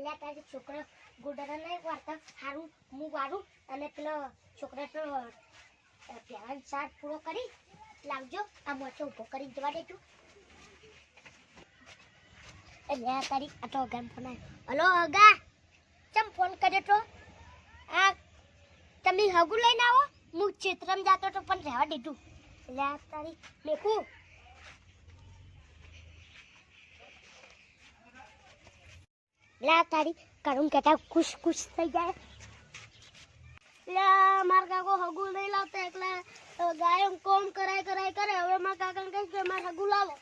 લ્યા તારી છોકરો ગુડરા નહીં વાર્તા હારું હું વારું અને પેલો છોકરા તો પ્યાર સાત પૂરો કરી લાવજો આ મોચો ઉભો કરી જવા દે તું લ્યા તારી આ તો ગામ ફોન આવ્યો હલો અગા ચમ ફોન કર્યો તો આ તમે હગુ લઈને આવો હું ચિત્રમ જાતો તો પણ રહેવા દીધું લ્યા તારી મેકું લા તારી કરું કેતા ખુશ થઈ જાય લા માર કાકો હગુ નહીં લાવતા એકલા ગાયો કોમ કરાય કરે હવે માર કાકાને કહે કે માર હગુ લાવો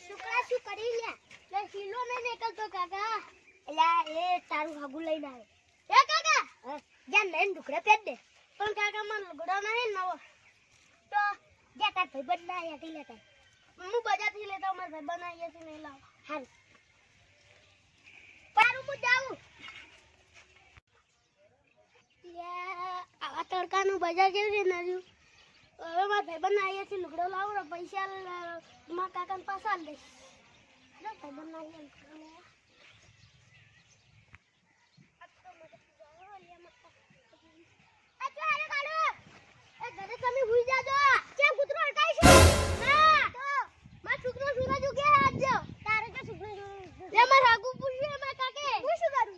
શુક્રા શું કરી લ્યા લે હીલો નહીં નીકળતો કાકા લા એ તારું હગુ લઈને આવે એ કાકા જ્યાં લઈને ઢુકડે પેટ દે પણ કાકા મને લુગડો નહીં નવો તો જ્યાં તાર ભાઈ બંધ ના આયાથી લેતા હું બજારથી લેતા મારા ભાઈ બનાવીએ છે નહીં લાવ હાલ પારું હું જાઉં આવા તડકાનું બજાર કેવી રીતે નર્યું હવે મારા ભાઈ બનાવીએ છે લુગડો લાવો પૈસા મારા કાકાને પાછા દઈશ ભાઈ બનાવીએ ઘરે તમે હુઈ જાજો કેમ કૂતરો અટકાઈ છે ના માર છોકરો સુરજ ઉગે આજ તારે કે છોકરો લે માર આગુ પૂછ્યું માર કાકે હું શું કરું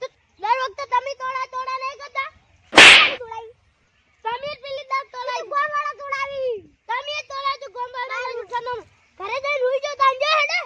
તો દર વખતે તમે તોડા નહીં કરતા તોડાઈ તમે પેલી દાવ તોડાઈ ગોમવાળા તોડાવી તમે તોડા તો ગોમવાળા ઉઠાનો ઘરે જઈ રૂઈ જો તાંજો હેડે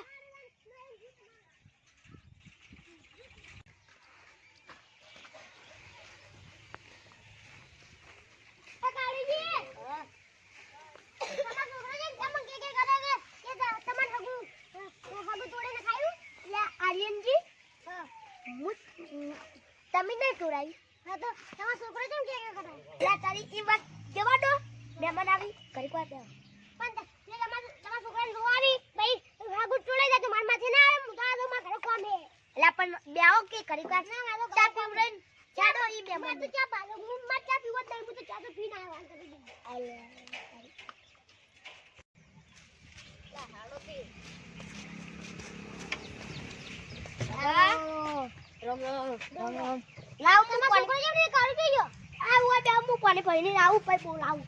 તમે નહીં તોડાઈ હા તો તમારો છોકરો કેમ કે કરે લા તારી ઈ વાત જવા દો મહેમાન આવી કરી કો દે પણ તમારા છોકરાને જોવાની ભાઈ હાગુ તોડાઈ જાય તો માર માથે ના આવે હું તો આ માર ઘરે કોમે લા પણ બેઓ કે કરી કો ના આલો ચા પીવડે ચાડો ઈ મહેમાન તો ચા પાલો હું માં ચા પીવો તો હું તો ચા તો પીને આવવાનું કરી દઉં આલે લા હાડો પી રામ લાવ હું પાણી કોઈ ને કરી દેજો આ હું બે હું પાણી ભરીને આવું પછી બોલાવું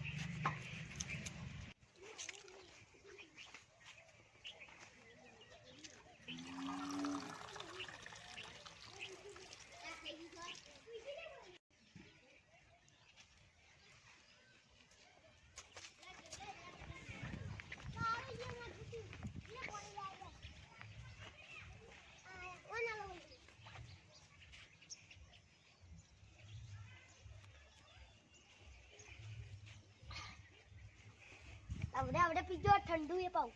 આવડે પીજો ઠંડુ એ પાઉ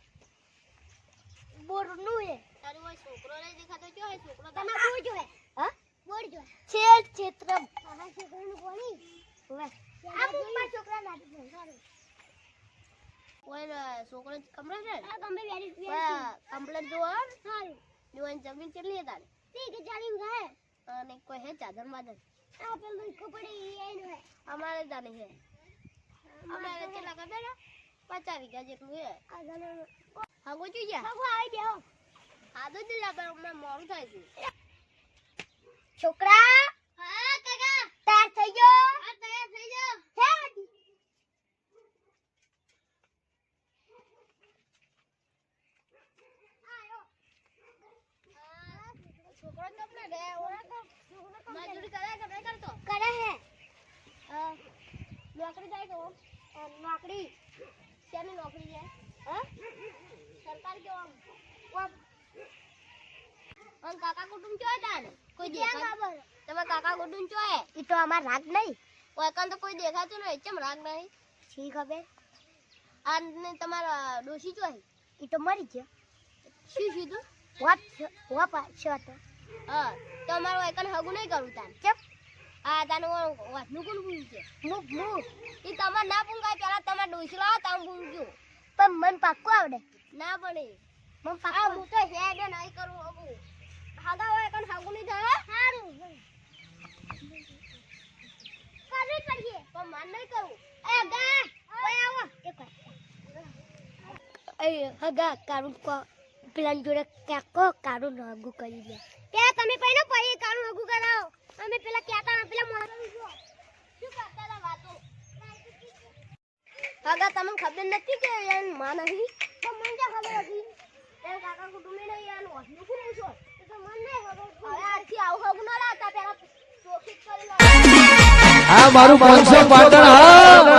બોરનું એ તારું ઓય છોકરો રે દેખાતો જો હે છોકરો તમે બોર જો હે હા બોર જો છે ચિત્રમ હા છોકરાનું કોણી ઓય આ મુંબા છોકરા નાટી સારું ઓય છોકરો કમરો છે આ કમરે વેરી કમ્પ્લીટ જો સારું જોન જમીન કેટલી હે તારે 30 ગાય અને કોઈ હે ચાદર માદર આ પેલું કપડી એનો હે અમારે જાની હે અમારે કેટલા ખબર 50 વીઘા જેટલું હે હાગો જોઈએ હાગો આવી બેહો આદો જ લાબર મને મોડું થાય છે છોકરા હા કાકા તૈયાર થઈ ગયો હા તૈયાર થઈ ગયો હે આયો છોકરો તમને દે ઓરા તો મજૂરી કરે કે નહીં કરતો કરે હે નોકરી જાય તો નોકરી કેની નોકરી છે હા સરકાર કે આમ ઓમ કાકા કુટુંબ ચોય તાને કોઈ દેખાય તમે કાકા કુટુંબ ચોય ઈ તો અમાર રાગ નહીં કોઈ કાન તો કોઈ દેખાતું નહીં કેમ રાગ નહીં છી ખબર આને તમારા ડોશી ચોય ઈ તો મરી ગયા શું સીધું વાત છે તો હા તમારો એકન હગુ નહીં કરું તાન કેમ આ તાનો વાતનું કોણ પૂછ્યું છે મુ ઈ તમાર ના પૂંગાય પેલા તમાર ડોશી લાવો તામ પૂંગ્યું પણ મન પાક્કો આવડે ના પડે મન પાક્કો હું તો હેડ નહીં કરું હગુ હાગા હોય કન હગુ નહીં થાય સારું કરી પડીએ પણ મન નહીં કરું એ ગા ઓય આવો એક એ હગા કારું કો પેલા જોડે કાકો કારું નગું કરી લે ત્યાં તમે પહેલો પછી કારું નગું કરાવો અમે પેલા કહેતા ને પેલા મોરા શું કરતા હતા વાતો કાકા તમને ખબર નથી કે યાર માં નહીં તો મને ક્યાં ખબર હતી એ કાકા કુટુંબી નહીં યાર હોસ્પિટલ શું છો તો મને નહીં ખબર હવે આથી આવું હગું ના લાવતા પેલા ચોખી કરી લો આ મારું 500 પાટણ હા